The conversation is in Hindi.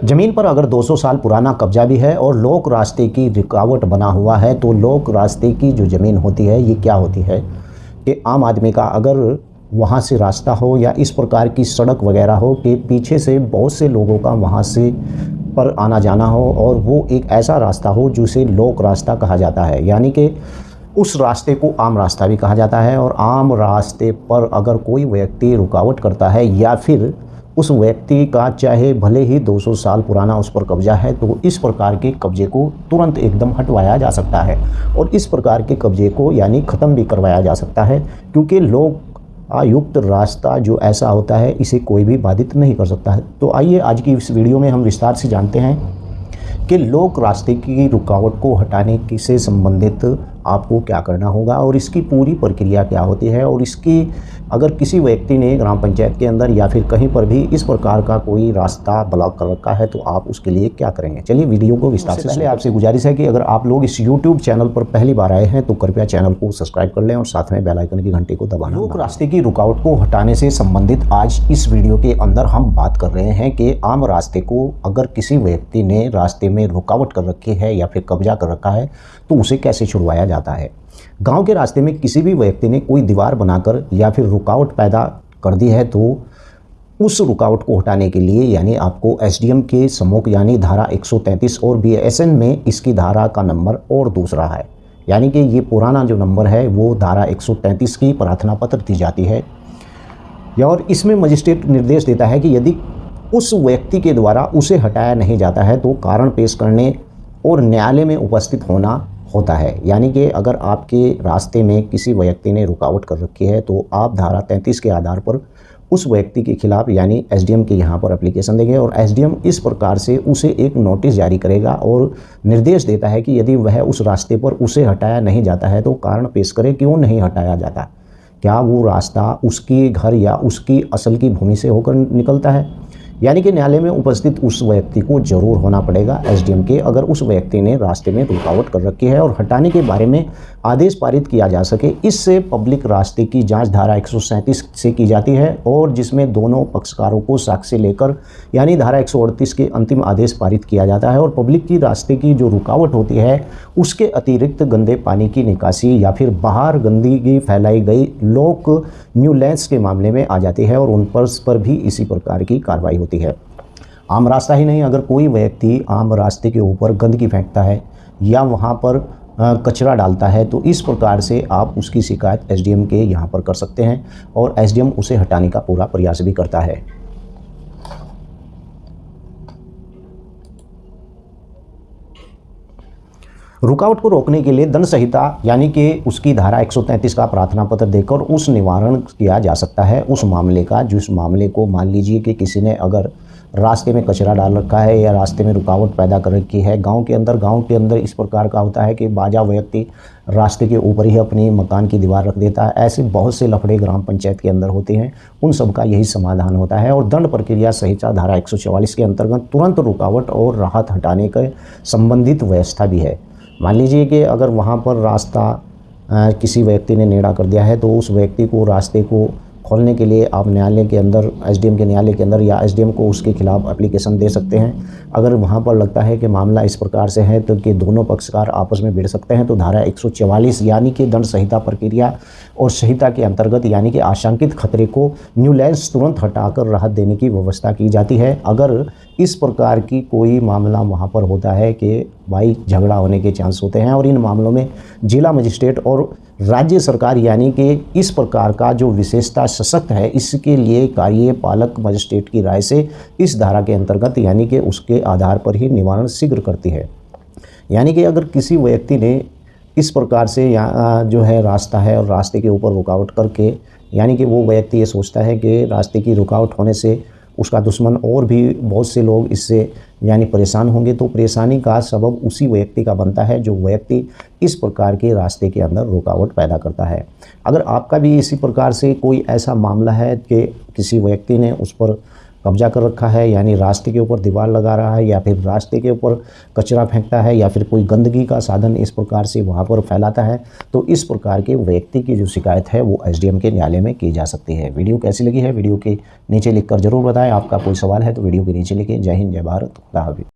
ज़मीन पर अगर 200 साल पुराना कब्जा भी है और लोक रास्ते की रुकावट बना हुआ है, तो लोक रास्ते की जो ज़मीन होती है ये क्या होती है कि आम आदमी का अगर वहाँ से रास्ता हो या इस प्रकार की सड़क वगैरह हो कि पीछे से बहुत से लोगों का वहाँ से पर आना जाना हो और वो एक ऐसा रास्ता हो जिसे लोक रास्ता कहा जाता है, यानी कि उस रास्ते को आम रास्ता भी कहा जाता है। और आम रास्ते पर अगर कोई व्यक्ति रुकावट करता है या फिर उस व्यक्ति का चाहे भले ही 200 साल पुराना उस पर कब्जा है, तो इस प्रकार के कब्जे को तुरंत एकदम हटवाया जा सकता है और इस प्रकार के कब्जे को यानी ख़त्म भी करवाया जा सकता है, क्योंकि लोक आयुक्त रास्ता जो ऐसा होता है इसे कोई भी बाधित नहीं कर सकता है। तो आइए आज की इस वीडियो में हम विस्तार से जानते हैं कि लोक रास्ते की रुकावट को हटाने से संबंधित आपको क्या करना होगा और इसकी पूरी प्रक्रिया क्या होती है, और इसकी अगर किसी व्यक्ति ने ग्राम पंचायत के अंदर या फिर कहीं पर भी इस प्रकार का कोई रास्ता ब्लॉक कर रखा है तो आप उसके लिए क्या करेंगे। चलिए वीडियो को विस्तार से। पहले आपसे गुजारिश है कि अगर आप लोग इस YouTube चैनल पर पहली बार आए हैं तो कृपया चैनल को सब्सक्राइब कर लें और साथ में बेल आइकन की घंटी को दबाना। लोक रास्ते की रुकावट को हटाने से संबंधित आज इस वीडियो के अंदर हम बात कर रहे हैं कि आम रास्ते को अगर किसी व्यक्ति ने रास्ते में रुकावट कर रखी है या फिर कब्जा कर रखा है तो उसे कैसे छुड़वाया जाता है। गांव के रास्ते में किसी भी व्यक्ति ने कोई दीवार बनाकर या फिर रुकावट पैदा कर दी है तो उस रुकावट को हटाने के लिए यानी आपको एसडीएम के सम्मुख यानी धारा 133 और बीएसएन में इसकी धारा का नंबर और दूसरा है, यानी कि ये पुराना जो नंबर है वो धारा 133 की प्रार्थना पत्र दी जाती है। और इसमें मजिस्ट्रेट निर्देश देता है कि यदि उस व्यक्ति के द्वारा उसे हटाया नहीं जाता है तो कारण पेश करने और न्यायालय में उपस्थित होना होता है। यानी कि अगर आपके रास्ते में किसी व्यक्ति ने रुकावट कर रखी है तो आप धारा 33 के आधार पर उस व्यक्ति के खिलाफ यानी एसडीएम के यहाँ पर एप्लीकेशन देंगे और एसडीएम इस प्रकार से उसे एक नोटिस जारी करेगा और निर्देश देता है कि यदि वह उस रास्ते पर उसे हटाया नहीं जाता है तो कारण पेश करे क्यों नहीं हटाया जाता, क्या वो रास्ता उसके घर या उसकी असल की भूमि से होकर निकलता है। यानी कि न्यायालय में उपस्थित उस व्यक्ति को जरूर होना पड़ेगा एसडीएम के, अगर उस व्यक्ति ने रास्ते में रुकावट कर रखी है और हटाने के बारे में आदेश पारित किया जा सके। इससे पब्लिक रास्ते की जांच धारा 137 से की जाती है और जिसमें दोनों पक्षकारों को साक्ष्य लेकर यानी धारा 138 के अंतिम आदेश पारित किया जाता है और पब्लिक की रास्ते की जो रुकावट होती है उसके अतिरिक्त गंदे पानी की निकासी या फिर बाहर गंदगी फैलाई गई लोक न्यूलैंस के मामले में आ जाती है और उन पर भी इसी प्रकार की कार्रवाई होती है। आम रास्ता ही नहीं, अगर कोई व्यक्ति आम रास्ते के ऊपर गंदगी फेंकता है या वहाँ पर कचरा डालता है तो इस प्रकार से आप उसकी शिकायत एसडीएम के यहाँ पर कर सकते हैं और एसडीएम उसे हटाने का पूरा प्रयास भी करता है। रुकावट को रोकने के लिए दंड संहिता यानी कि उसकी धारा 133 का प्रार्थना पत्र देकर उस निवारण किया जा सकता है उस मामले का, जिस मामले को मान लीजिए कि किसी ने अगर रास्ते में कचरा डाल रखा है या रास्ते में रुकावट पैदा कर रखी है। गांव के अंदर इस प्रकार का होता है कि बाजा व्यक्ति रास्ते के ऊपर ही अपनी मकान की दीवार रख देता है। ऐसे बहुत से लफड़े ग्राम पंचायत के अंदर होते हैं, उन सब का यही समाधान होता है। और दंड प्रक्रिया संहिता धारा 144 के अंतर्गत तुरंत रुकावट और राहत हटाने के संबंधित व्यवस्था भी है। मान लीजिए कि अगर वहाँ पर रास्ता किसी व्यक्ति ने टेढ़ा कर दिया है तो उस व्यक्ति को रास्ते को खोलने के लिए आप न्यायालय के अंदर एसडीएम के न्यायालय के अंदर या एसडीएम को उसके खिलाफ एप्लीकेशन दे सकते हैं। अगर वहाँ पर लगता है कि मामला इस प्रकार से है तो कि दोनों पक्षकार आपस में भिड़ सकते हैं तो धारा 144 यानी कि दंड संहिता प्रक्रिया और संहिता के अंतर्गत यानी कि आशंकित खतरे को न्यूलैंस तुरंत हटाकर राहत देने की व्यवस्था की जाती है। अगर इस प्रकार की कोई मामला वहाँ पर होता है कि भाई झगड़ा होने के चांस होते हैं और इन मामलों में जिला मजिस्ट्रेट और राज्य सरकार यानी कि इस प्रकार का जो विशेषता सशक्त है इसके लिए कार्यपालक मजिस्ट्रेट की राय से इस धारा के अंतर्गत यानी कि उसके आधार पर ही निवारण शीघ्र करती है। यानी कि अगर किसी व्यक्ति ने इस प्रकार से जो है रास्ता है और रास्ते के ऊपर रुकावट करके यानी कि वो व्यक्ति ये सोचता है कि रास्ते की रुकावट होने से उसका दुश्मन और भी बहुत से लोग इससे यानी परेशान होंगे, तो परेशानी का सबब उसी व्यक्ति का बनता है जो व्यक्ति इस प्रकार के रास्ते के अंदर रुकावट पैदा करता है। अगर आपका भी इसी प्रकार से कोई ऐसा मामला है कि किसी व्यक्ति ने उस पर कब्जा कर रखा है, यानी रास्ते के ऊपर दीवार लगा रहा है या फिर रास्ते के ऊपर कचरा फेंकता है या फिर कोई गंदगी का साधन इस प्रकार से वहाँ पर फैलाता है, तो इस प्रकार के व्यक्ति की जो शिकायत है वो एसडीएम के न्यायालय में की जा सकती है। वीडियो कैसी लगी है वीडियो के नीचे लिखकर जरूर बताएं। आपका कोई सवाल है तो वीडियो के नीचे लिखें। जय हिंद, जय भारत, खुदा हाफिज़।